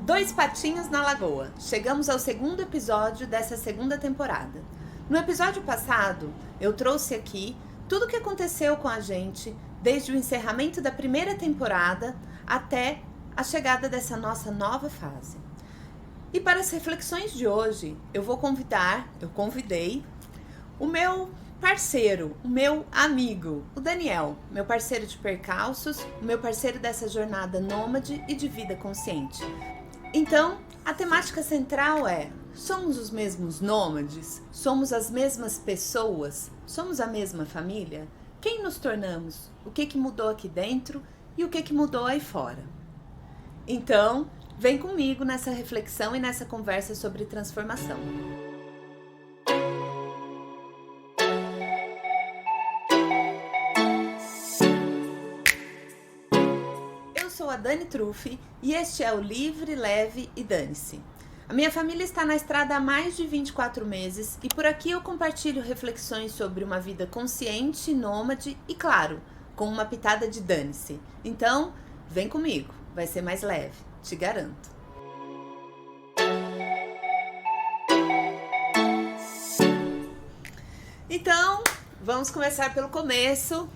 Dois Patinhos na Lagoa. Chegamos ao segundo episódio dessa segunda temporada. No episódio passado, eu trouxe aqui tudo o que aconteceu com a gente desde o encerramento da primeira temporada até a chegada dessa nossa nova fase. E para as reflexões de hoje, eu convidei o meu parceiro, o meu amigo, o Daniel, meu parceiro de percalços, o meu parceiro dessa jornada nômade e de vida consciente. Então, a temática central é: somos os mesmos nômades? Somos as mesmas pessoas? Somos a mesma família? Quem nos tornamos? O que mudou aqui dentro e o que mudou aí fora? Então, vem comigo nessa reflexão e nessa conversa sobre transformação. Eu sou a Dani Truffi e este é o Livre, Leve e Dane-se. A minha família está na estrada há mais de 24 meses e por aqui eu compartilho reflexões sobre uma vida consciente, nômade e, claro, com uma pitada de dane-se. Então, vem comigo, vai ser mais leve, te garanto. Então, vamos começar pelo começo.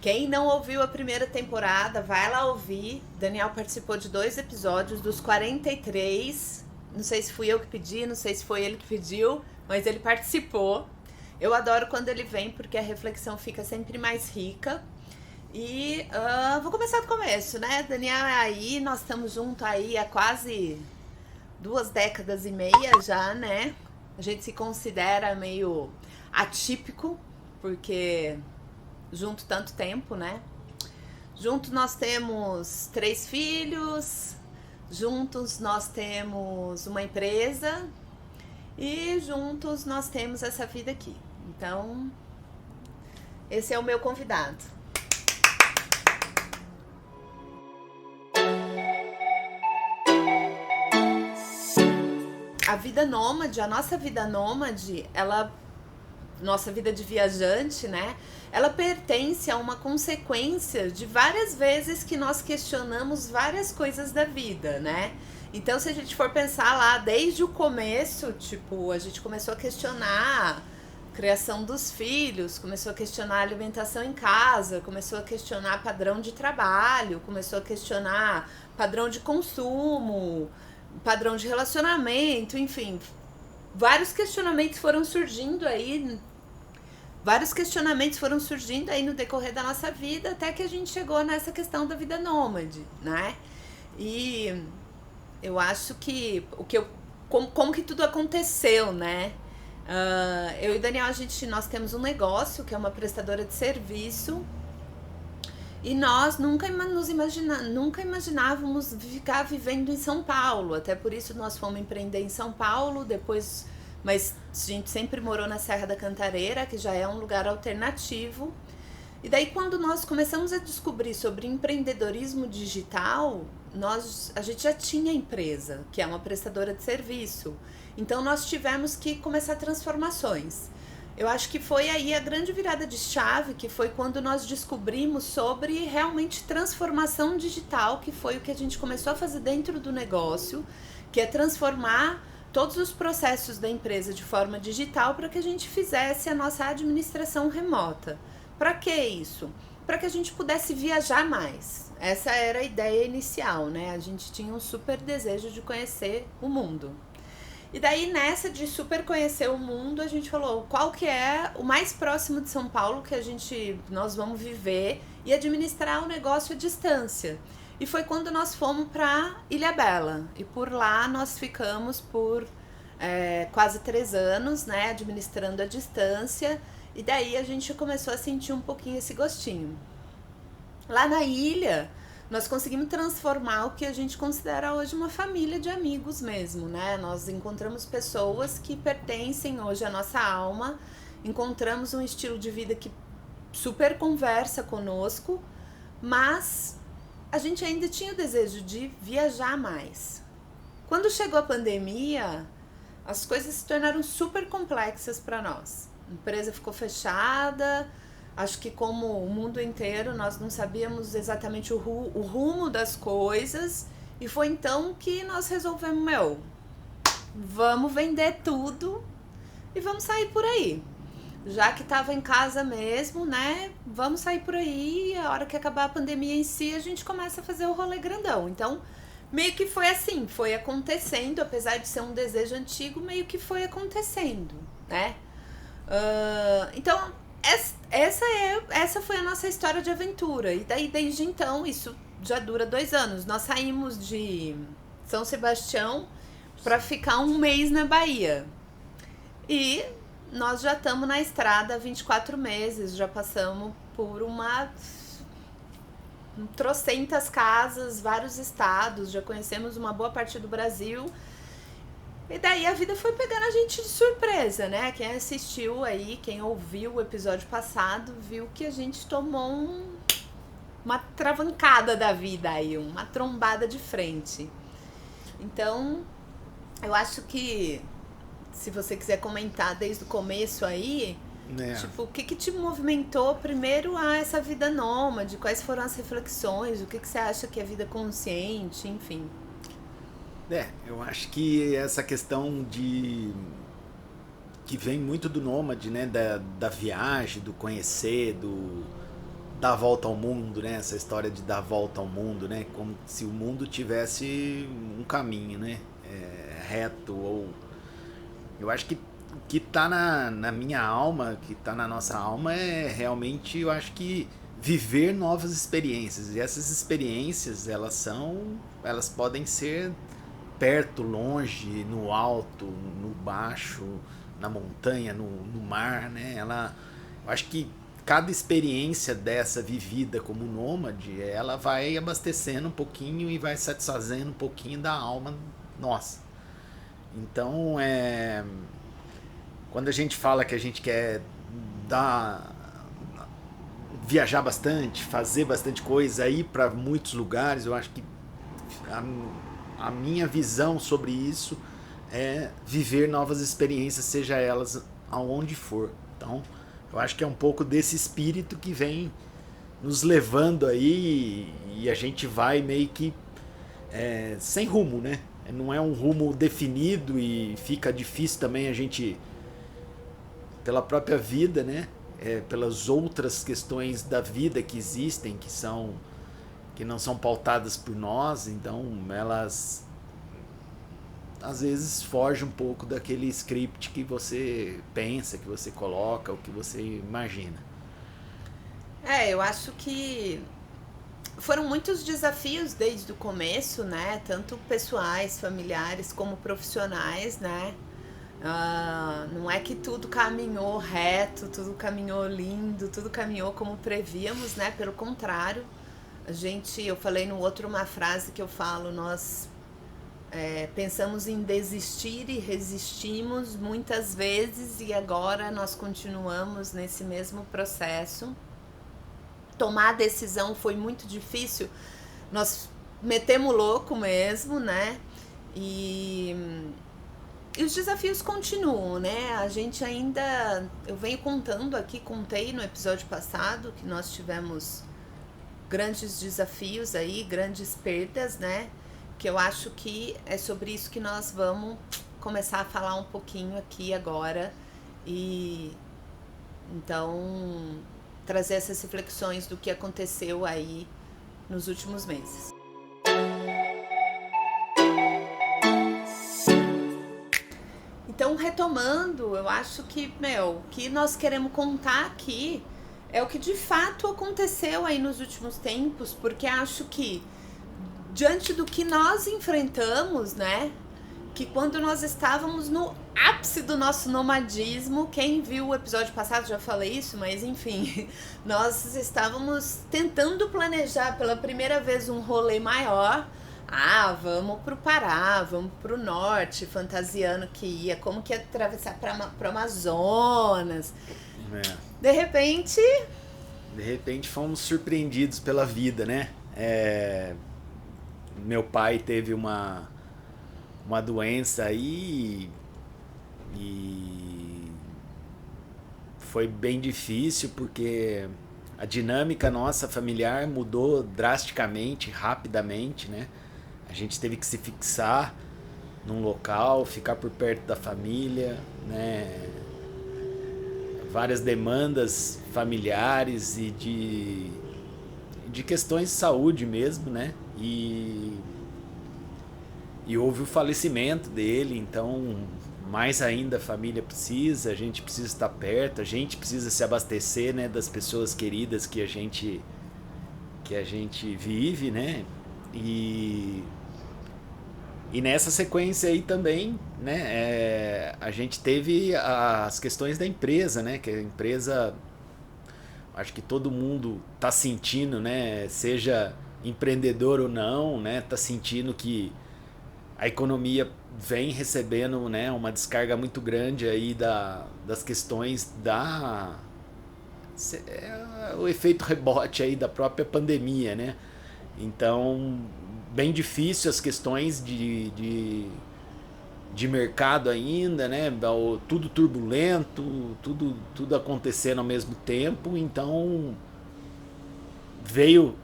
Quem não ouviu a primeira temporada, vai lá ouvir. Daniel participou de 2 episódios dos 43. Não sei se fui eu que pedi, não sei se foi ele que pediu, mas ele participou. Eu adoro quando ele vem, porque a reflexão fica sempre mais rica. E vou começar do começo, né? Daniel é aí, nós estamos juntos aí há quase 2 décadas e meia já, né? A gente se considera meio atípico, porque junto tanto tempo, né? Junto nós temos 3 filhos, juntos nós temos uma empresa e juntos nós temos essa vida aqui. Então, esse é o meu convidado. A vida nômade, a nossa vida nômade, nossa vida de viajante, né? Ela pertence a uma consequência de várias vezes que nós questionamos várias coisas da vida, né? Então, se a gente for pensar lá desde o começo, tipo, a gente começou a questionar a criação dos filhos, começou a questionar a alimentação em casa, começou a questionar padrão de trabalho, começou a questionar padrão de consumo, padrão de relacionamento, enfim, vários questionamentos foram surgindo aí no decorrer da nossa vida, até que a gente chegou nessa questão da vida nômade, né? E eu acho que como que tudo aconteceu, né? Eu e o Daniel, nós temos um negócio que é uma prestadora de serviço. E nós nunca imaginávamos ficar vivendo em São Paulo. Até por isso nós fomos empreender em São Paulo, mas a gente sempre morou na Serra da Cantareira, que já é um lugar alternativo. E daí quando nós começamos a descobrir sobre empreendedorismo digital, a gente já tinha empresa, que é uma prestadora de serviço. Então nós tivemos que começar transformações. Eu acho que foi aí a grande virada de chave, que foi quando nós descobrimos sobre realmente transformação digital, que foi o que a gente começou a fazer dentro do negócio, que é transformar todos os processos da empresa de forma digital para que a gente fizesse a nossa administração remota. Para que isso? Para que a gente pudesse viajar mais. Essa era a ideia inicial, né? A gente tinha um super desejo de conhecer o mundo. E daí, nessa de super conhecer o mundo, a gente falou qual que é o mais próximo de São Paulo que nós vamos viver e administrar o negócio à distância. E foi quando nós fomos para Ilhabela. E por lá nós ficamos por quase 3 anos, né, administrando à distância. E daí a gente começou a sentir um pouquinho esse gostinho. Lá na ilha, nós conseguimos transformar o que a gente considera hoje uma família de amigos mesmo, né? Nós encontramos pessoas que pertencem hoje à nossa alma, encontramos um estilo de vida que super conversa conosco, mas a gente ainda tinha o desejo de viajar mais. Quando chegou a pandemia, as coisas se tornaram super complexas para nós. A empresa ficou fechada. Acho que como o mundo inteiro, nós não sabíamos exatamente o rumo das coisas E foi então que nós resolvemos, vamos vender tudo e vamos sair por aí. Já que tava em casa mesmo, né? Vamos sair por aí, a hora que acabar a pandemia em si, a gente começa a fazer o rolê grandão. Então, meio que foi assim, foi acontecendo, apesar de ser um desejo antigo, meio que foi acontecendo, né? Então, essa foi a nossa história de aventura. E daí, desde então, isso já dura 2 anos. Nós saímos de São Sebastião para ficar um mês na Bahia. E nós já estamos na estrada há 24 meses, já passamos por trocentas casas, vários estados, já conhecemos uma boa parte do Brasil. E daí a vida foi pegando a gente de surpresa, né? Quem assistiu aí, quem ouviu o episódio passado, viu que a gente tomou uma travancada da vida aí, uma trombada de frente. Então, eu acho que se você quiser comentar desde o começo aí, tipo, o que te movimentou primeiro a essa vida nômade? Quais foram as reflexões? O que você acha que é vida consciente? Enfim. Eu acho que essa questão que vem muito do nômade, né? Da viagem, do conhecer, do dar a volta ao mundo, né? Essa história de dar a volta ao mundo, né? Como se o mundo tivesse um caminho, né? Reto ou... Eu acho que o que tá na minha alma, que tá na nossa alma é realmente, eu acho que viver novas experiências. E essas experiências, elas podem ser perto, longe, no alto, no baixo, na montanha, no mar, né? Eu acho que cada experiência dessa vivida como nômade, ela vai abastecendo um pouquinho e vai satisfazendo um pouquinho da alma nossa. Então, quando a gente fala que a gente quer viajar bastante, fazer bastante coisa, ir para muitos lugares, eu acho que a minha visão sobre isso é viver novas experiências, seja elas aonde for. Então, eu acho que é um pouco desse espírito que vem nos levando aí e a gente vai meio que sem rumo, né? Não é um rumo definido e fica difícil também a gente, pela própria vida, né? Pelas outras questões da vida que existem, que não são pautadas por nós, então elas às vezes fogem um pouco daquele script que você pensa, que você coloca, o que você imagina. Eu acho que foram muitos desafios desde o começo, né? Tanto pessoais, familiares, como profissionais, né? Não é que tudo caminhou reto, tudo caminhou lindo, tudo caminhou como prevíamos, né? Pelo contrário, eu falei no outro uma frase que eu falo, nós pensamos em desistir e resistimos muitas vezes e agora nós continuamos nesse mesmo processo. Tomar a decisão foi muito difícil, nós metemos louco mesmo, né? E os desafios continuam, né? A gente ainda... Eu venho contei no episódio passado que nós tivemos grandes desafios aí, grandes perdas, né? Que eu acho que é sobre isso que nós vamos começar a falar um pouquinho aqui agora. E então trazer essas reflexões do que aconteceu aí nos últimos meses. Então, retomando, eu acho que, o que nós queremos contar aqui é o que de fato aconteceu aí nos últimos tempos, porque acho que diante do que nós enfrentamos, né, que quando nós estávamos no ápice do nosso nomadismo, quem viu o episódio passado já falei isso, mas enfim, nós estávamos tentando planejar pela primeira vez um rolê maior. Vamos pro Pará, vamos pro norte, fantasiando que ia, como que ia atravessar pro Amazonas. De repente fomos surpreendidos pela vida, né? Meu pai teve uma doença aí e foi bem difícil porque a dinâmica nossa familiar mudou drasticamente, rapidamente, né? A gente teve que se fixar num local, ficar por perto da família, né? Várias demandas familiares e de questões de saúde mesmo, né? E houve o falecimento dele, então mais ainda a família precisa, a gente precisa estar perto, a gente precisa se abastecer, né, das pessoas queridas que a gente vive, né? E nessa sequência aí também, né, a gente teve as questões da empresa, né? Que a empresa, acho que todo mundo tá sentindo, né? Seja empreendedor ou não, né? Tá sentindo que a economia vem recebendo, né, uma descarga muito grande aí das questões o efeito rebote aí da própria pandemia, né? Então, bem difícil as questões de mercado ainda, né? Tudo turbulento, tudo acontecendo ao mesmo tempo. Então, veio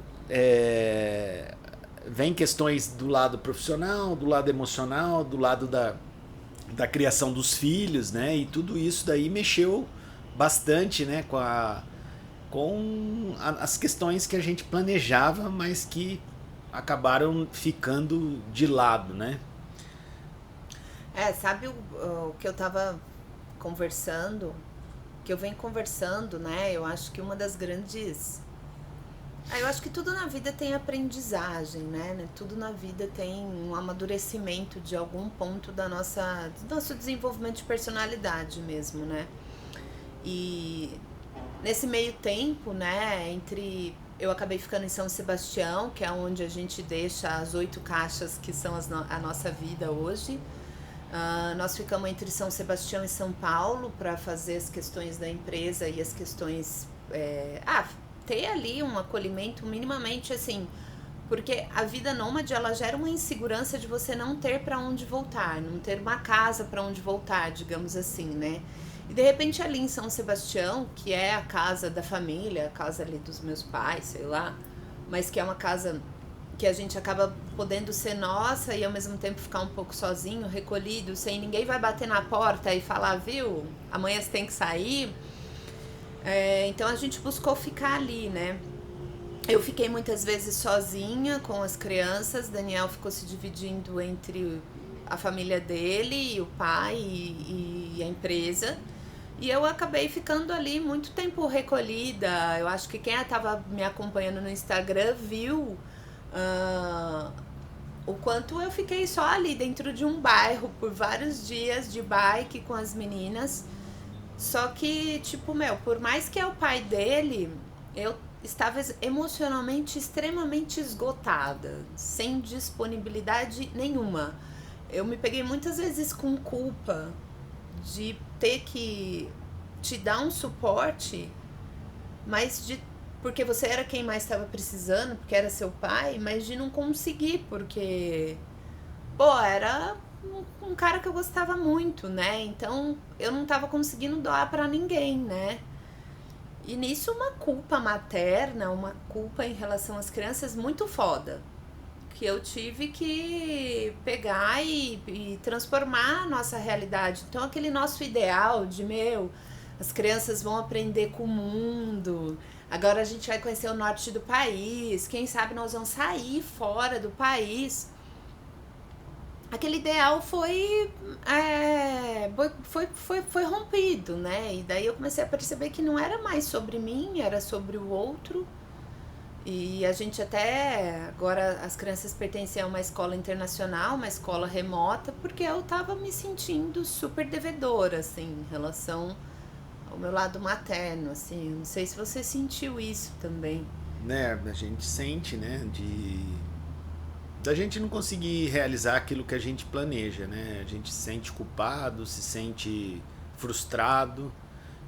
vem questões do lado profissional, do lado emocional, do lado da criação dos filhos, né? E tudo isso daí mexeu bastante, né, as questões que a gente planejava, mas que acabaram ficando de lado, né? Sabe o que eu tava conversando, que eu venho conversando, né? Eu acho que uma das grandes... eu acho que tudo na vida tem aprendizagem, né? Tudo na vida tem um amadurecimento de algum ponto do nosso desenvolvimento de personalidade mesmo, né? E nesse meio tempo, né, eu acabei ficando em São Sebastião, que é onde a gente deixa as 8 caixas que são a nossa vida hoje. Nós ficamos entre São Sebastião e São Paulo para fazer as questões da empresa e as questões... ter ali um acolhimento minimamente assim, porque a vida nômade ela gera uma insegurança de você não ter para onde voltar, não ter uma casa para onde voltar, digamos assim, né? E de repente ali em São Sebastião, que é a casa da família, a casa ali dos meus pais, sei lá, mas que é uma casa que a gente acaba podendo ser nossa e ao mesmo tempo ficar um pouco sozinho, recolhido, sem ninguém vai bater na porta e falar, viu, amanhã você tem que sair. Então a gente buscou ficar ali, né? Eu fiquei muitas vezes sozinha com as crianças, Daniel ficou se dividindo entre a família dele e o pai e a empresa. E eu acabei ficando ali muito tempo recolhida. Eu acho que quem estava me acompanhando no Instagram viu o quanto eu fiquei só ali dentro de um bairro por vários dias de bike com as meninas. Só que, tipo, por mais que é o pai dele, eu estava emocionalmente extremamente esgotada, sem disponibilidade nenhuma. Eu me peguei muitas vezes com culpa de ter que te dar um suporte, mas porque você era quem mais estava precisando, porque era seu pai, mas de não conseguir, porque, era um cara que eu gostava muito, né? Então eu não tava conseguindo doar pra ninguém, né? E nisso uma culpa materna, uma culpa em relação às crianças muito foda, que eu tive que pegar e transformar a nossa realidade. Então aquele nosso ideal de, as crianças vão aprender com o mundo, agora a gente vai conhecer o norte do país, quem sabe nós vamos sair fora do país. Aquele ideal foi rompido, né? E daí eu comecei a perceber que não era mais sobre mim, era sobre o outro. E a gente agora as crianças pertencem a uma escola internacional, uma escola remota, porque eu tava me sentindo super devedora, assim, em relação ao meu lado materno, assim. Não sei se você sentiu isso também. Né, a gente sente, né, da gente não conseguir realizar aquilo que a gente planeja, né? A gente se sente culpado, se sente frustrado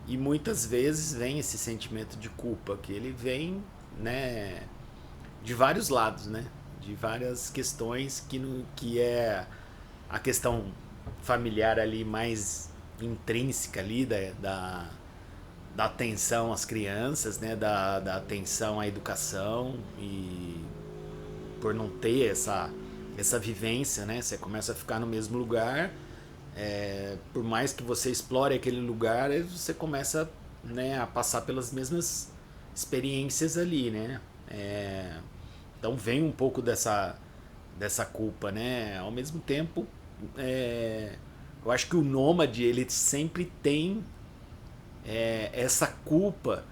e muitas vezes vem esse sentimento de culpa, que ele vem, né, de vários lados, né? De várias questões que é a questão familiar ali mais intrínseca ali da atenção às crianças, né? Da atenção à educação e por não ter essa vivência, né? Você começa a ficar no mesmo lugar, por mais que você explore aquele lugar, você começa, né, a passar pelas mesmas experiências ali, né? Então vem um pouco dessa culpa, né? Ao mesmo tempo, eu acho que o nômade, ele sempre tem essa culpa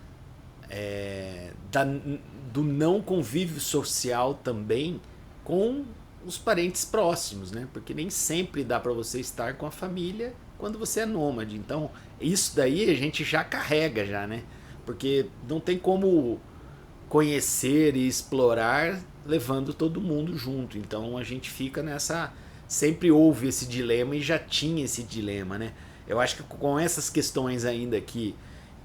do não convívio social também com os parentes próximos, né? Porque nem sempre dá para você estar com a família quando você é nômade. Então, isso daí a gente já carrega já, né? Porque não tem como conhecer e explorar levando todo mundo junto. Então, a gente fica nessa... Sempre houve esse dilema e já tinha esse dilema, né? Eu acho que com essas questões ainda que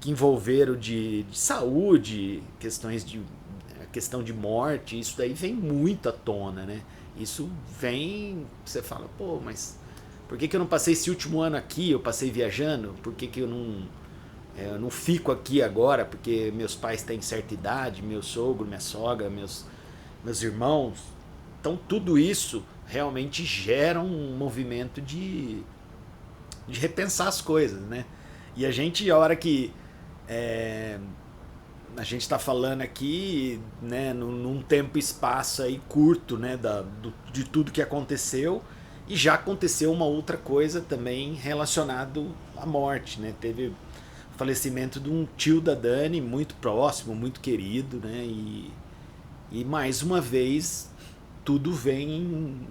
envolveram de saúde, questão de morte, isso daí vem muito à tona, né? Isso vem, você fala, pô, mas por que eu não passei esse último ano aqui? Eu passei viajando? Por que eu não fico aqui agora? Porque meus pais têm certa idade, meu sogro, minha sogra, meus irmãos. Então tudo isso realmente gera um movimento de repensar as coisas, né? E a gente, a hora que a gente está falando aqui, né, num tempo e espaço aí curto, né, de tudo que aconteceu, e já aconteceu uma outra coisa também relacionado à morte, né? Teve o falecimento de um tio da Dani, muito próximo, muito querido, né? E mais uma vez tudo vem,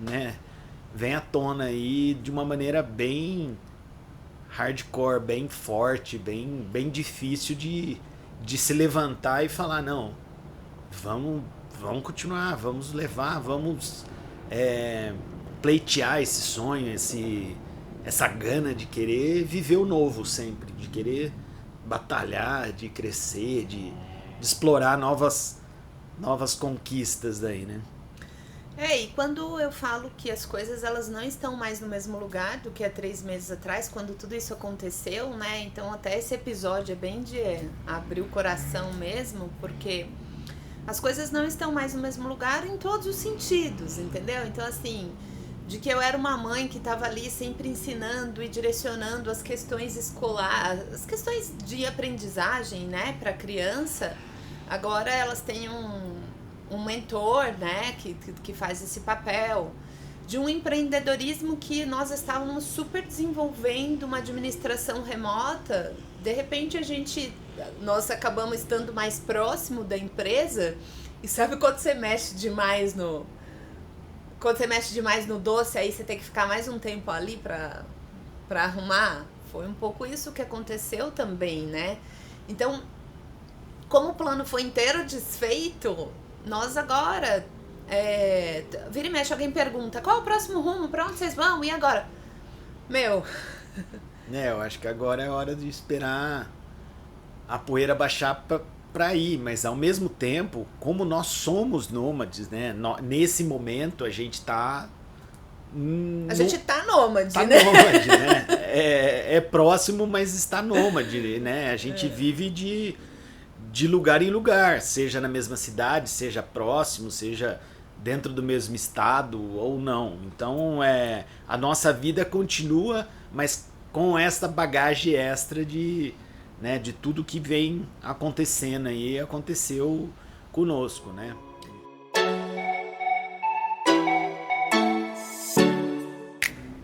né, vem à tona aí de uma maneira bem hardcore, bem forte, bem difícil de se levantar e falar, não, vamos continuar, vamos levar, vamos pleitear esse sonho, essa gana de querer viver o novo sempre, de querer batalhar, de crescer, de explorar novas conquistas daí, né? E quando eu falo que as coisas elas não estão mais no mesmo lugar do que há 3 meses atrás, quando tudo isso aconteceu, né? Então até esse episódio é bem de abrir o coração mesmo, porque as coisas não estão mais no mesmo lugar em todos os sentidos, entendeu? Então assim, de que eu era uma mãe que estava ali sempre ensinando e direcionando as questões escolares, as questões de aprendizagem, né, para criança, agora elas têm um mentor, né, que faz esse papel de um empreendedorismo que nós estávamos super desenvolvendo, uma administração remota. De repente nós acabamos estando mais próximo da empresa, e sabe quando você mexe demais no doce, aí você tem que ficar mais um tempo ali para arrumar? Foi um pouco isso que aconteceu também, né? Então, como o plano foi inteiro desfeito, nós agora, vira e mexe, alguém pergunta, qual é o próximo rumo, pra onde vocês vão, e agora? Eu acho que agora é hora de esperar a poeira baixar pra ir, mas ao mesmo tempo, como nós somos nômades, né, nesse momento a gente tá... A gente tá nômade, tá né? Nômade, né? É próximo, mas está nômade, né? A gente vive de lugar em lugar, seja na mesma cidade, seja próximo, seja dentro do mesmo estado ou não. Então a nossa vida continua, mas com essa bagagem extra de tudo que vem acontecendo aí, aconteceu conosco, né?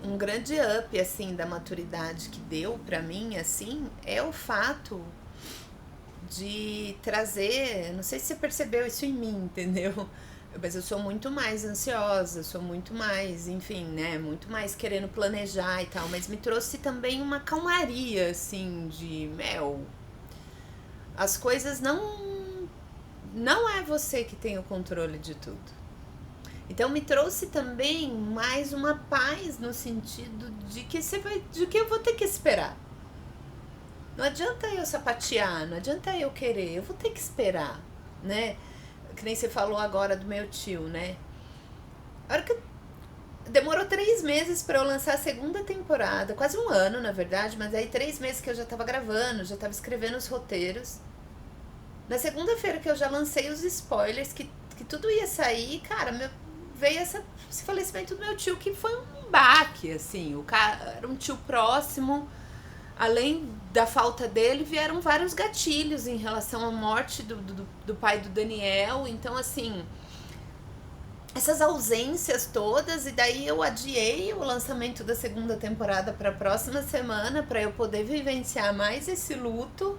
Um grande up assim da maturidade que deu pra mim assim é o fato de trazer, não sei se você percebeu isso em mim, entendeu? Mas eu sou muito mais ansiosa, sou muito mais, enfim, né, muito mais querendo planejar e tal, mas me trouxe também uma calmaria, assim, de, as coisas não é você que tem o controle de tudo. Então me trouxe também mais uma paz no sentido de que eu vou ter que esperar. Não adianta eu sapatear, não adianta eu querer, eu vou ter que esperar, né? Que nem você falou agora do meu tio, né? A hora que demorou 3 meses pra eu lançar a segunda temporada, quase 1 ano, na verdade, mas aí 3 meses que eu já tava gravando, já tava escrevendo os roteiros. Na segunda-feira que eu já lancei os spoilers, que tudo ia sair, cara, veio esse falecimento do meu tio, que foi um baque, assim. O cara era um tio próximo. Além da falta dele, vieram vários gatilhos em relação à morte do pai do Daniel. Então, assim, essas ausências todas, e daí eu adiei o lançamento da segunda temporada para a próxima semana para eu poder vivenciar mais esse luto.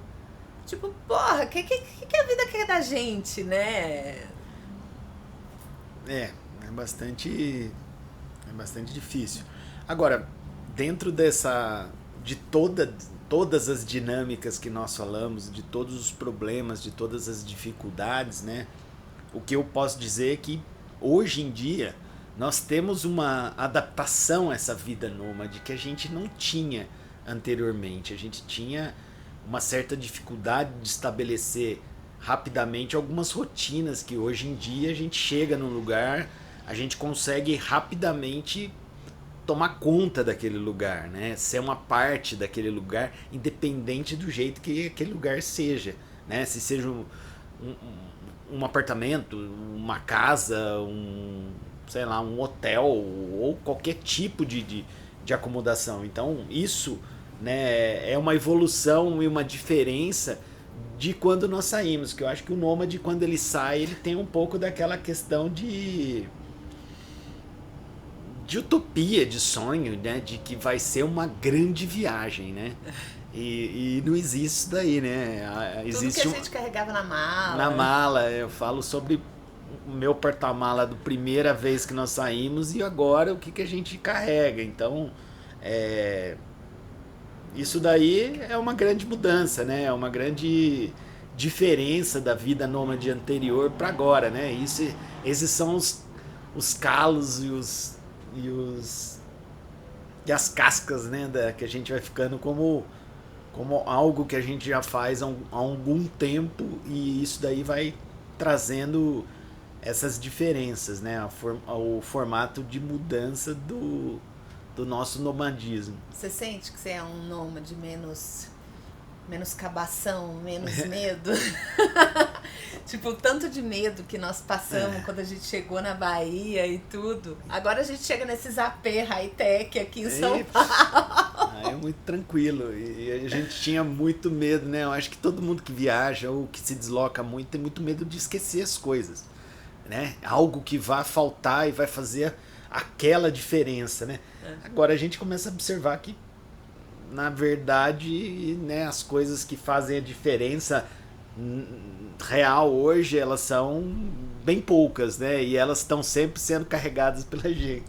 Tipo, porra, que a vida quer da gente, né? É bastante difícil. Agora, dentro de todas as dinâmicas que nós falamos, de todos os problemas, de todas as dificuldades, né? O que eu posso dizer é que hoje em dia nós temos uma adaptação a essa vida nômade que a gente não tinha anteriormente. A gente tinha uma certa dificuldade de estabelecer rapidamente algumas rotinas que hoje em dia a gente chega num lugar, a gente consegue rapidamente tomar conta daquele lugar, né? Ser uma parte daquele lugar, independente do jeito que aquele lugar seja, né? Se seja um apartamento, uma casa, sei lá, um hotel ou qualquer tipo de acomodação. Então isso, né, é uma evolução e uma diferença de quando nós saímos, que eu acho que o nômade, quando ele sai, ele tem um pouco daquela questão de utopia, de sonho, né, de que vai ser uma grande viagem, né? E não existe isso daí, né? Existe tudo que a gente carregava na mala. Na mala, eu falo sobre o meu porta-mala da primeira vez que nós saímos e agora o que a gente carrega. Então, isso daí é uma grande mudança, né? É uma grande diferença da vida nômade anterior para agora, né? Esses são os calos e as cascas, né? Que a gente vai ficando como algo que a gente já faz há algum tempo, e isso daí vai trazendo essas diferenças, né? O formato de mudança do nosso nomadismo. Você sente que você é um nômade menos cabação, menos medo? Tipo, o tanto de medo que nós passamos quando a gente chegou na Bahia e tudo. Agora a gente chega nesses AP high-tech aqui em São Paulo. É muito tranquilo. E a gente tinha muito medo, né? Eu acho que todo mundo que viaja ou que se desloca muito tem muito medo de esquecer as coisas, né? Algo que vai faltar e vai fazer aquela diferença, né? Agora a gente começa a observar que, na verdade, né, as coisas que fazem a diferença real hoje, elas são bem poucas, né? E elas estão sempre sendo carregadas pela gente.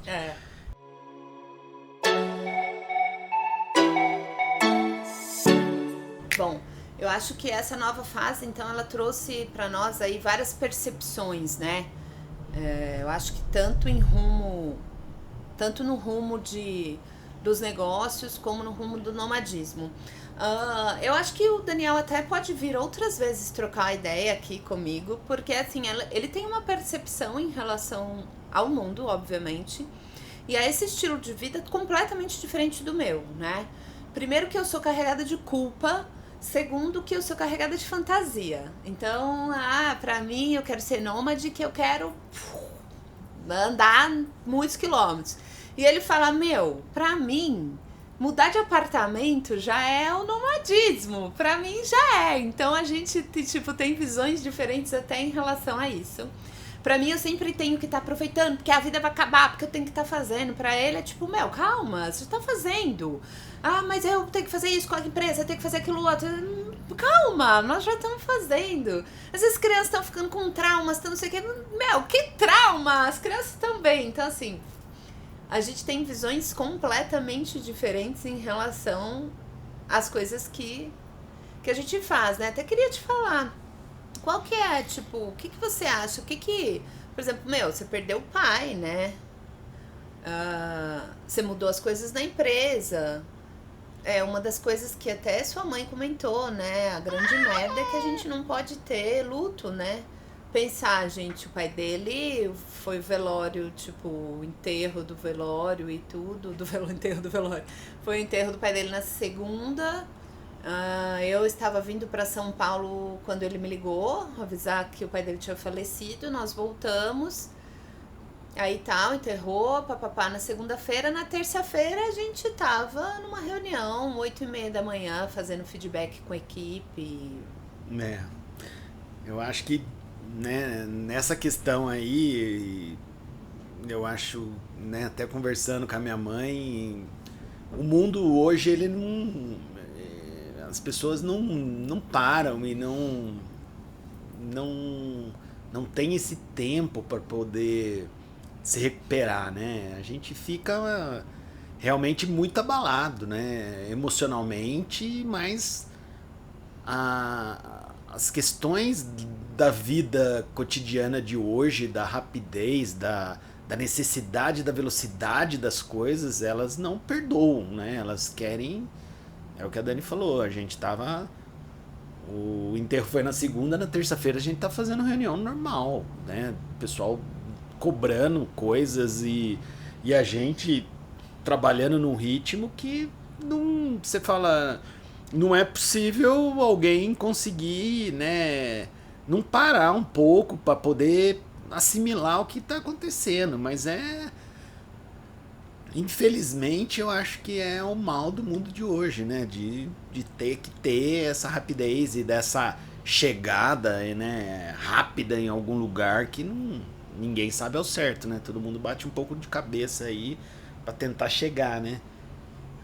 Bom, eu acho que essa nova fase, então, ela trouxe para nós aí várias percepções, né? Eu acho que tanto no rumo dos negócios como no rumo do nomadismo. Eu acho que o Daniel até pode vir outras vezes trocar a ideia aqui comigo, porque assim, ele tem uma percepção em relação ao mundo, obviamente, e a esse estilo de vida completamente diferente do meu, né? Primeiro que eu sou carregada de culpa, segundo que eu sou carregada de fantasia. Então, pra mim, eu quero ser nômade, que eu quero andar muitos quilômetros. E ele fala, pra mim, mudar de apartamento já é o nomadismo. Pra mim já é. Então a gente, tipo, tem visões diferentes até em relação a isso. Pra mim eu sempre tenho que estar aproveitando, porque a vida vai acabar, porque eu tenho que estar fazendo. Pra ele é tipo, calma, você tá fazendo. Mas eu tenho que fazer isso com a empresa, eu tenho que fazer aquilo outro. Calma, nós já estamos fazendo. Às vezes as crianças estão ficando com traumas, não sei o que. Que trauma? As crianças também. Então assim, a gente tem visões completamente diferentes em relação às coisas que a gente faz, né? Até queria te falar, qual que é, tipo, o que você acha? Por exemplo, você perdeu o pai, né? Você mudou as coisas na empresa. Uma das coisas que até sua mãe comentou, né? A grande merda é que a gente não pode ter luto, né? Pensar, gente, o pai dele foi velório, tipo, o enterro do velório e tudo, enterro do velório. Foi o enterro do pai dele na segunda. Eu estava vindo para São Paulo quando ele me ligou, avisar que o pai dele tinha falecido. Nós voltamos. Aí tal, enterrou, papapá na segunda-feira. Na terça-feira a gente tava numa reunião, 8h30 da manhã, fazendo feedback com a equipe. É, eu acho que, né, nessa questão aí, eu acho, né, até conversando com a minha mãe, o mundo hoje, ele não. As pessoas não param e não, não tem esse tempo para poder se recuperar, né? A gente fica realmente muito abalado, né? Emocionalmente, mas as questões da vida cotidiana de hoje, da rapidez, da necessidade, da velocidade das coisas, elas não perdoam, né? Elas querem. É o que a Dani falou, a gente tava. O enterro foi na segunda, na terça-feira a gente tá fazendo reunião normal, né? O pessoal cobrando coisas e a gente trabalhando num ritmo que não. Você fala. Não é possível alguém conseguir, né? Não parar um pouco para poder assimilar o que tá acontecendo, mas é. Infelizmente, eu acho que é o mal do mundo de hoje, né? De ter que ter essa rapidez e dessa chegada, né, rápida em algum lugar que ninguém sabe ao certo, né? Todo mundo bate um pouco de cabeça aí para tentar chegar, né?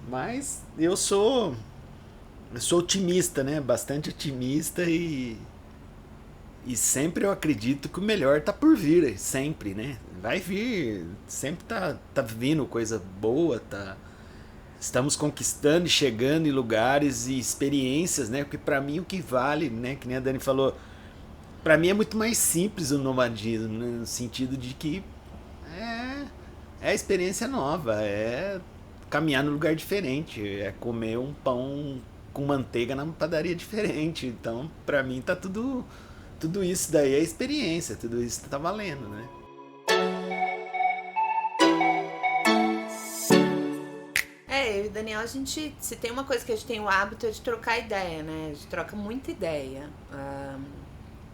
Mas eu sou otimista, né? Bastante otimista e sempre eu acredito que o melhor tá por vir, sempre, né? Vai vir, sempre tá vindo coisa boa, tá. Estamos conquistando e chegando em lugares e experiências, né? Porque pra mim o que vale, né? Que nem a Dani falou, pra mim é muito mais simples o nomadismo, né? No sentido de que é, é experiência nova, é caminhar num lugar diferente, é comer um pão com manteiga na padaria diferente. Então, pra mim tá tudo isso daí é experiência, tudo isso tá valendo, né? Eu e o Daniel, a gente, se tem uma coisa que a gente tem o hábito é de trocar ideia, né? A gente troca muita ideia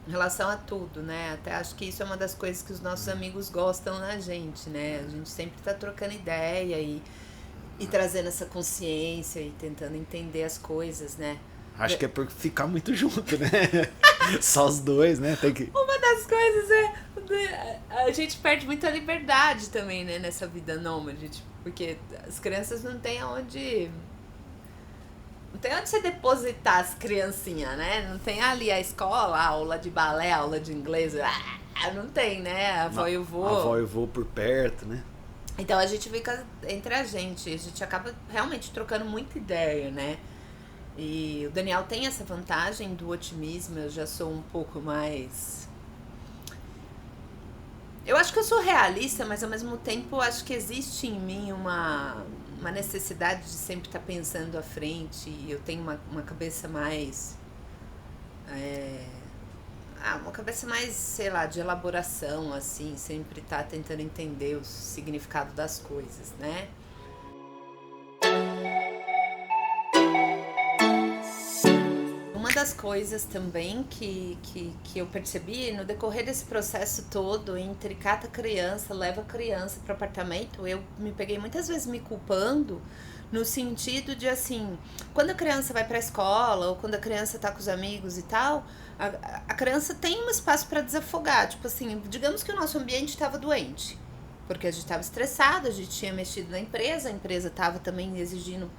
em relação a tudo, né? Até acho que isso é uma das coisas que os nossos amigos gostam na gente, né? A gente sempre tá trocando ideia e trazendo essa consciência e tentando entender as coisas, né? Acho que é por ficar muito junto, né? Só os dois, né? Tem que. Uma das coisas a gente perde muita liberdade também, né, nessa vida nômade, tipo, porque as crianças não têm onde. Não tem onde você depositar as criancinhas, né? Não tem ali a escola, a aula de balé, a aula de inglês. Não tem, né? A avó e o vô. A avó e o vô por perto, né? Então a gente fica entre a gente acaba realmente trocando muita ideia, né? E o Daniel tem essa vantagem do otimismo, eu já sou um pouco mais. Eu acho que eu sou realista, mas ao mesmo tempo acho que existe em mim uma necessidade de sempre estar pensando à frente. E eu tenho uma cabeça mais. Uma cabeça mais, sei lá, de elaboração, assim, sempre tá tentando entender o significado das coisas, né? Uma das coisas também que eu percebi no decorrer desse processo todo, entre cata criança, leva criança para apartamento, eu me peguei muitas vezes me culpando no sentido de assim, quando a criança vai para a escola ou quando a criança tá com os amigos e tal, a criança tem um espaço para desafogar, tipo assim, digamos que o nosso ambiente estava doente, porque a gente estava estressado, a gente tinha mexido na empresa, a empresa estava também exigindo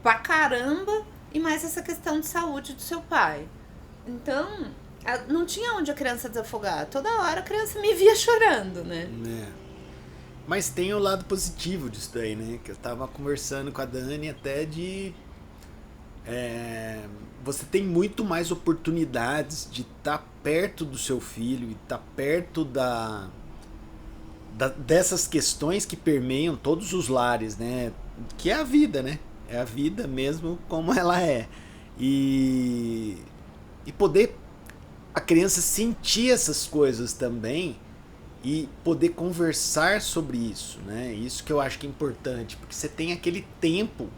pra caramba, e mais essa questão de saúde do seu pai. Então, não tinha onde a criança desafogar. Toda hora a criança me via chorando, né? Mas tem o lado positivo disso daí, né? Que eu tava conversando com a Dani até de. Você tem muito mais oportunidades de estar perto do seu filho e estar perto dessas questões que permeiam todos os lares, né? Que é a vida, né? É a vida mesmo como ela é. E poder a criança sentir essas coisas também e poder conversar sobre isso, né? Isso que eu acho que é importante, porque você tem aquele tempo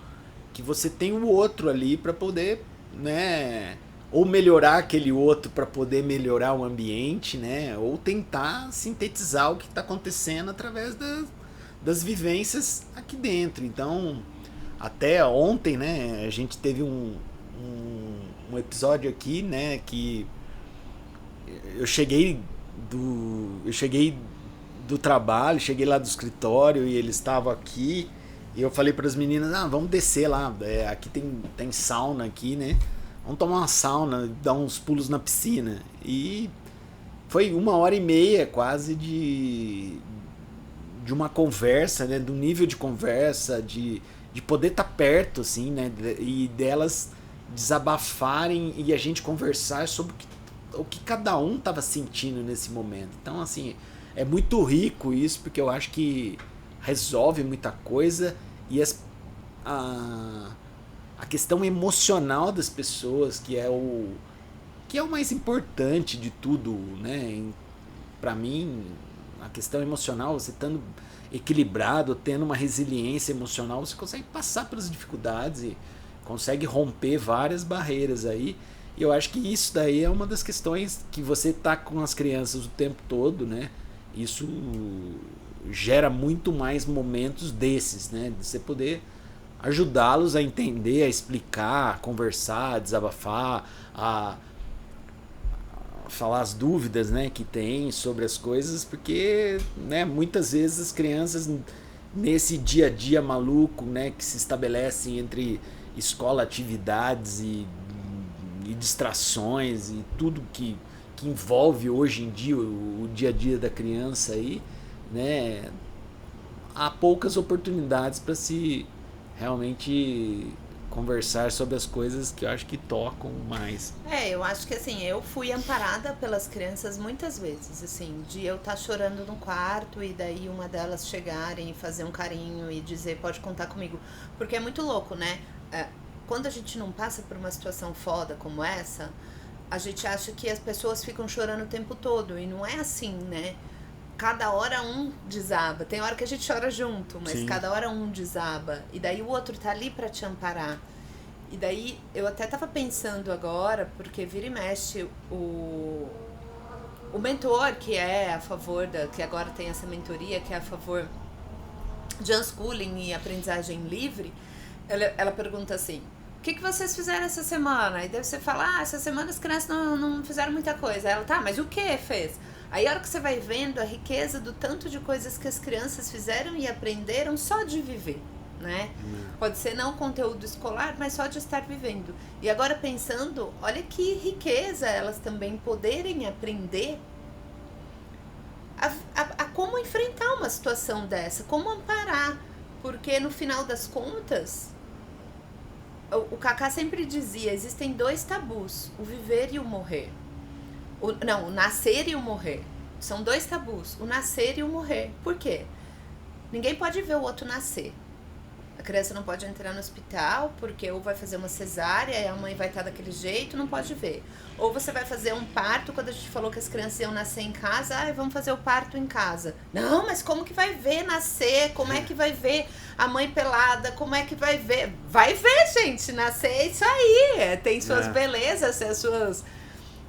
que você tem o outro ali para poder, né, ou melhorar aquele outro para poder melhorar o ambiente, né? Ou tentar sintetizar o que está acontecendo através das vivências aqui dentro. Então, até ontem, né, a gente teve um episódio aqui, né, que eu cheguei do trabalho, cheguei lá do escritório e eles estavam aqui e eu falei para as meninas, vamos descer lá, aqui tem sauna aqui, né? Vamos tomar uma sauna, dar uns pulos na piscina. E foi 1h30 quase de uma conversa, né? Do nível de conversa, de poder estar perto, assim, né? E delas desabafarem e a gente conversar sobre o que cada um estava sentindo nesse momento. Então, assim, é muito rico isso, porque eu acho que resolve muita coisa e a questão emocional das pessoas, que é o mais importante de tudo, né? Para mim, a questão emocional, você estando equilibrado, tendo uma resiliência emocional, você consegue passar pelas dificuldades e consegue romper várias barreiras aí. E eu acho que isso daí é uma das questões que você tá com as crianças o tempo todo, né? Isso gera muito mais momentos desses, né? De você poder ajudá-los a entender, a explicar, a conversar, a desabafar, a falar as dúvidas, né, que tem sobre as coisas, porque, né, muitas vezes as crianças nesse dia a dia maluco, né, que se estabelece entre escola, atividades e distrações e tudo que envolve hoje em dia o dia a dia da criança aí, né, há poucas oportunidades para se realmente conversar sobre as coisas que eu acho que tocam mais. Eu acho que assim, eu fui amparada pelas crianças muitas vezes, assim, de eu estar chorando no quarto e daí uma delas chegarem e fazer um carinho e dizer, pode contar comigo. Porque é muito louco, né? Quando a gente não passa por uma situação foda como essa, a gente acha que as pessoas ficam chorando o tempo todo e não é assim, né? Cada hora um desaba. Tem hora que a gente chora junto, mas Sim. Cada hora um desaba. E daí o outro tá ali pra te amparar. E daí eu até tava pensando agora, porque vira e mexe o mentor que é a favor que agora tem essa mentoria, que é a favor de unschooling e aprendizagem livre, ela pergunta assim, o que vocês fizeram essa semana? E daí você fala, essa semana as crianças não fizeram muita coisa. Aí ela, tá, mas o que fez? Aí a hora que você vai vendo a riqueza do tanto de coisas que as crianças fizeram e aprenderam só de viver, né? Pode ser não conteúdo escolar, mas só de estar vivendo. E agora pensando, olha que riqueza elas também poderem aprender a como enfrentar uma situação dessa, como amparar. Porque no final das contas, o Kaká sempre dizia, existem 2 tabus, o viver e o morrer. O nascer e o morrer. São 2 tabus, o nascer e o morrer. Por quê? Ninguém pode ver o outro nascer. A criança não pode entrar no hospital, porque ou vai fazer uma cesárea e a mãe vai estar daquele jeito, não pode ver. Ou você vai fazer um parto, quando a gente falou que as crianças iam nascer em casa, vamos fazer o parto em casa. Não, mas como que vai ver nascer? Como é que vai ver a mãe pelada? Como é que vai ver? Vai ver, gente, nascer é isso aí. Tem suas belezas,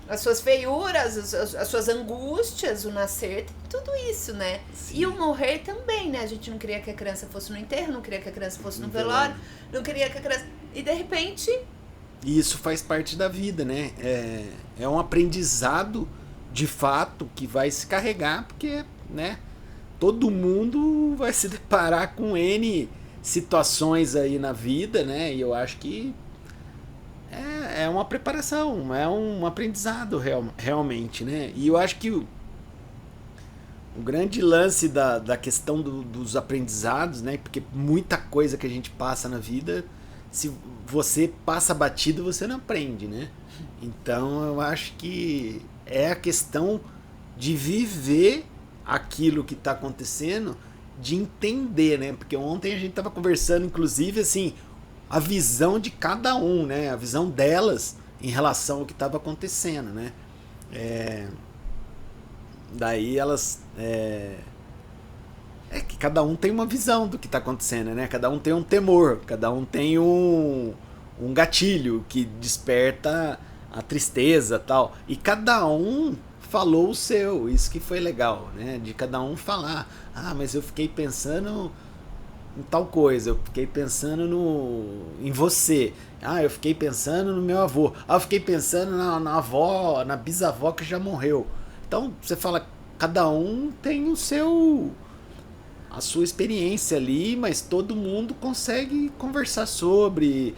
as suas feiuras, as suas angústias, o nascer, tem tudo isso, né? Sim. E o morrer também, né? A gente não queria que a criança fosse no enterro, não queria que a criança fosse no velório, não queria que a criança... E de repente... E isso faz parte da vida, né? É um aprendizado, de fato, que vai se carregar, porque, né? Todo mundo vai se deparar com N situações aí na vida, né? E eu acho que é uma preparação, é um aprendizado realmente, né? E eu acho que o grande lance da questão dos aprendizados, né? Porque muita coisa que a gente passa na vida, se você passa batido, você não aprende, né? Então eu acho que é a questão de viver aquilo que está acontecendo, de entender, né? Porque ontem a gente estava conversando, inclusive, assim, a visão de cada um, né? A visão delas em relação ao que estava acontecendo, né? Daí elas... que cada um tem uma visão do que está acontecendo, né? Cada um tem um temor, cada um tem um gatilho que desperta a tristeza tal. E cada um falou o seu, isso que foi legal, né? De cada um falar, mas eu fiquei pensando em tal coisa, eu fiquei pensando em você, eu fiquei pensando no meu avô, eu fiquei pensando na avó, na bisavó que já morreu. Então você fala, cada um tem a sua experiência ali, mas todo mundo consegue conversar sobre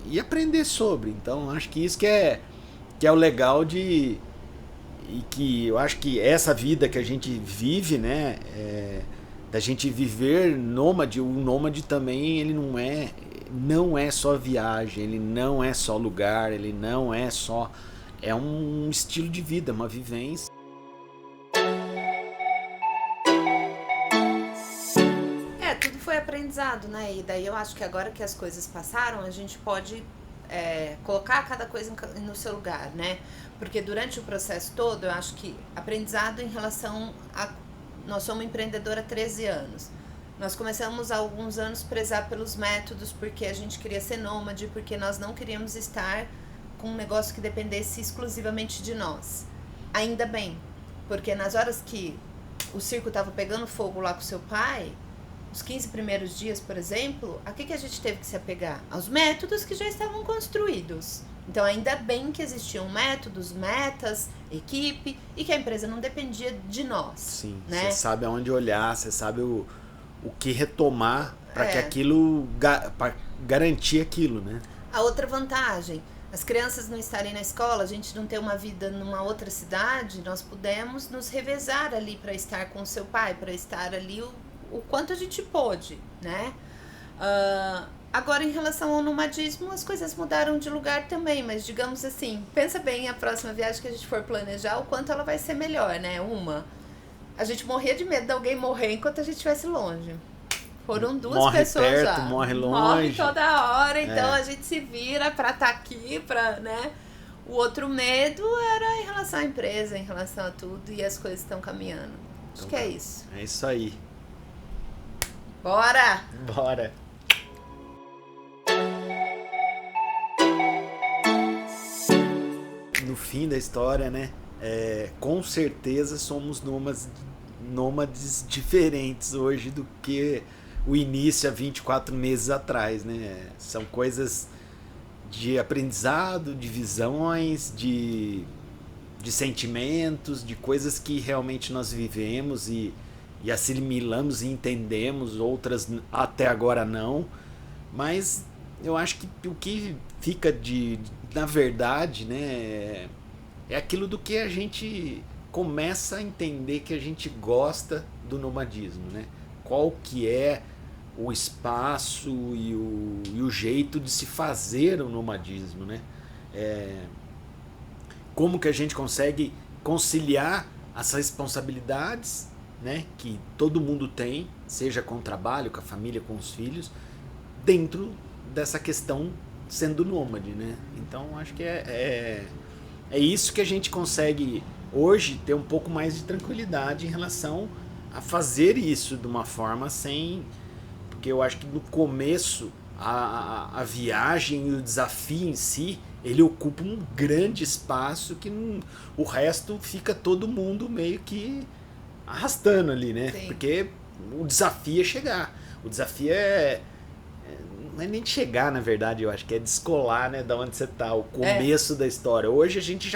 e aprender sobre. Então acho que isso que é o legal e que eu acho que essa vida que a gente vive, né, da gente viver nômade. O nômade também, ele não é só viagem, ele não é só lugar, ele não é só, é um estilo de vida, uma vivência. Tudo foi aprendizado, né? E daí eu acho que agora que as coisas passaram, a gente pode colocar cada coisa no seu lugar, né? Porque durante o processo todo, eu acho que aprendizado em relação a... Nós somos empreendedora há 13 anos. Nós começamos há alguns anos a prezar pelos métodos, porque a gente queria ser nômade, porque nós não queríamos estar com um negócio que dependesse exclusivamente de nós. Ainda bem, porque nas horas que o circo estava pegando fogo lá com seu pai, os 15 primeiros dias, por exemplo, a que a gente teve que se apegar? Aos métodos que já estavam construídos. Então, ainda bem que existiam métodos, metas, equipe, e que a empresa não dependia de nós. Sim, né? Você sabe aonde olhar, você sabe o que retomar para que aquilo, para garantir aquilo, né? A outra vantagem, as crianças não estarem na escola, a gente não ter uma vida numa outra cidade, nós pudemos nos revezar ali para estar com o seu pai, para estar ali o quanto a gente pôde, né? Agora, em relação ao nomadismo, as coisas mudaram de lugar também, mas digamos assim, pensa bem a próxima viagem que a gente for planejar, o quanto ela vai ser melhor, né? A gente morria de medo de alguém morrer enquanto a gente estivesse longe. Foram duas pessoas perto, já. Morre longe. Morre toda hora, então a gente se vira pra estar aqui, né? O outro medo era em relação à empresa, em relação a tudo, e as coisas estão caminhando. Acho que é isso. É isso aí. Bora! Bora! No fim da história, né? Com certeza somos nômades diferentes hoje do que o início há 24 meses atrás, né? São coisas de aprendizado, de visões, de sentimentos, de coisas que realmente nós vivemos e assimilamos e entendemos, outras até agora não. Mas eu acho que o que fica na verdade, né, é aquilo do que a gente começa a entender que a gente gosta do nomadismo, né? Qual que é o espaço e o jeito de se fazer o nomadismo, né? Como que a gente consegue conciliar as responsabilidades, né, que todo mundo tem, seja com o trabalho, com a família, com os filhos, dentro dessa questão sendo nômade, né? Então acho que é isso que a gente consegue hoje ter um pouco mais de tranquilidade em relação a fazer isso de uma forma sem... Porque eu acho que no começo a viagem e o desafio em si, ele ocupa um grande espaço que o resto fica todo mundo meio que arrastando ali, né? Sim. Porque o desafio é chegar. O desafio não é nem de chegar, na verdade, eu acho que é descolar, né, da onde você tá, o começo da história. Hoje a gente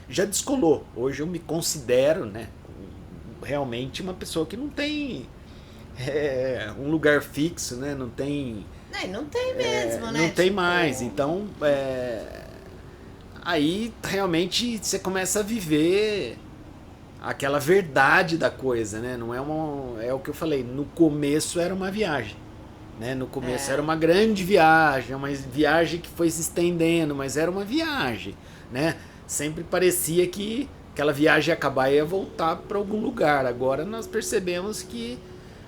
já descolou. Hoje eu me considero, né, realmente uma pessoa que não tem um lugar fixo, né, não tem... Não tem mesmo, né? Não tem mais, então aí realmente você começa a viver aquela verdade da coisa, né? Não é o que eu falei, no começo era uma viagem, né? No começo era uma grande viagem, uma viagem que foi se estendendo, mas era uma viagem, né? Sempre parecia que aquela viagem ia acabar e ia voltar para algum lugar. Agora nós percebemos que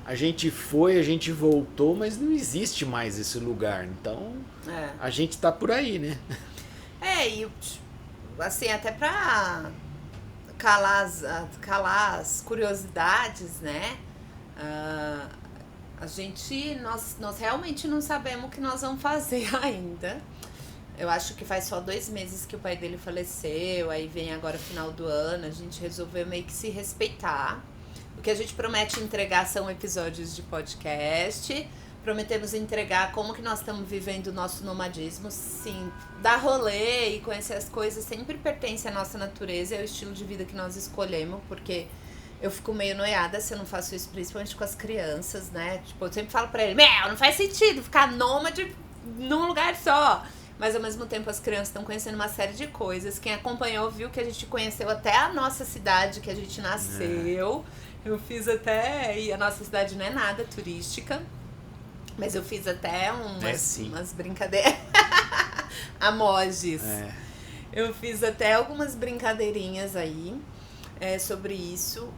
a gente foi, a gente voltou, mas não existe mais esse lugar. Então a gente tá por aí, né? E assim, até pra calar as curiosidades, né? Nós realmente não sabemos o que nós vamos fazer ainda. Eu acho que faz só 2 meses que o pai dele faleceu, aí vem agora final do ano, a gente resolveu meio que se respeitar. O que a gente promete entregar são episódios de podcast. Prometemos entregar como que nós estamos vivendo o nosso nomadismo. Sim, dar rolê e conhecer as coisas sempre pertence à nossa natureza, é o estilo de vida que nós escolhemos, porque eu fico meio noiada se eu não faço isso, principalmente com as crianças, né? Tipo, eu sempre falo pra ele, não faz sentido ficar nômade num lugar só. Mas ao mesmo tempo as crianças estão conhecendo uma série de coisas. Quem acompanhou viu que a gente conheceu até a nossa cidade que a gente nasceu. Eu fiz até... E a nossa cidade não é nada turística. Mas eu fiz até umas brincadeiras. Amojis. Eu fiz até algumas brincadeirinhas aí sobre isso.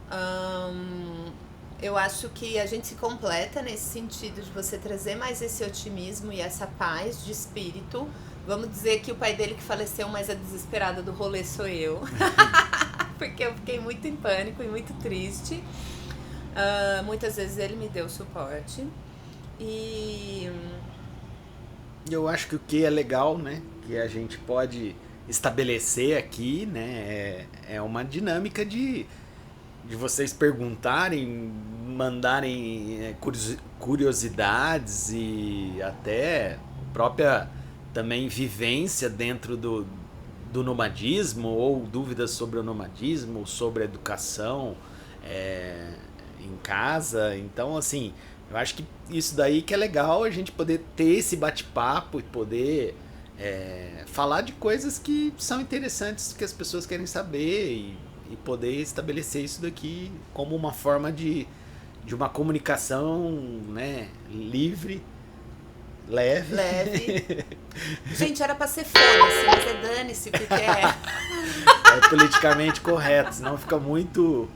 Eu acho que a gente se completa nesse sentido de você trazer mais esse otimismo e essa paz de espírito. Vamos dizer que o pai dele que faleceu, mas a desesperada do rolê sou eu. Porque eu fiquei muito em pânico e muito triste. Muitas vezes ele me deu suporte. E eu acho que o que é legal, né, que a gente pode estabelecer aqui, né, é uma dinâmica de vocês perguntarem, mandarem curiosidades e até própria também vivência dentro do nomadismo, ou dúvidas sobre o nomadismo, sobre a educação em casa. Então, assim, eu acho que isso daí que é legal, a gente poder ter esse bate-papo e poder falar de coisas que são interessantes, que as pessoas querem saber e poder estabelecer isso daqui como uma forma de uma comunicação, né, livre, leve. Gente, era pra ser foda-se, mas dane-se, porque é politicamente correto, senão fica muito,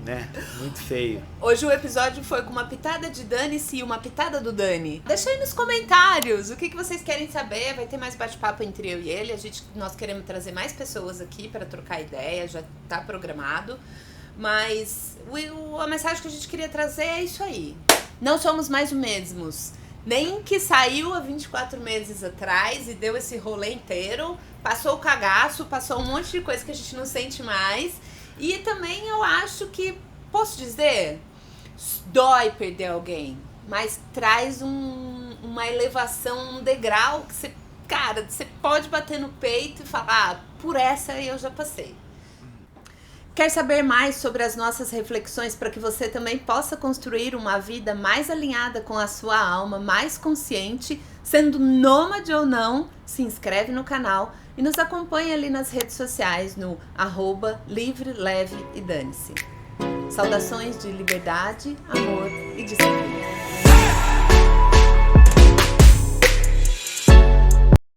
né, muito feio. Hoje o episódio foi com uma pitada de dane-se e uma pitada do Dani. Deixa aí nos comentários o que vocês querem saber. Vai ter mais bate-papo entre eu e ele. Nós queremos trazer mais pessoas aqui para trocar ideia, já tá programado. Mas a mensagem que a gente queria trazer é isso aí. Não somos mais os mesmos. Nem que saiu há 24 meses atrás e deu esse rolê inteiro. Passou o cagaço, passou um monte de coisa que a gente não sente mais. E também eu acho que, posso dizer, dói perder alguém, mas traz uma elevação, um degrau que você pode bater no peito e falar, por essa eu já passei. Quer saber mais sobre as nossas reflexões para que você também possa construir uma vida mais alinhada com a sua alma, mais consciente, sendo nômade ou não? Se inscreve no canal e nos acompanha ali nas redes sociais no @livre, leve e dane-se. Saudações de liberdade, amor e disciplina.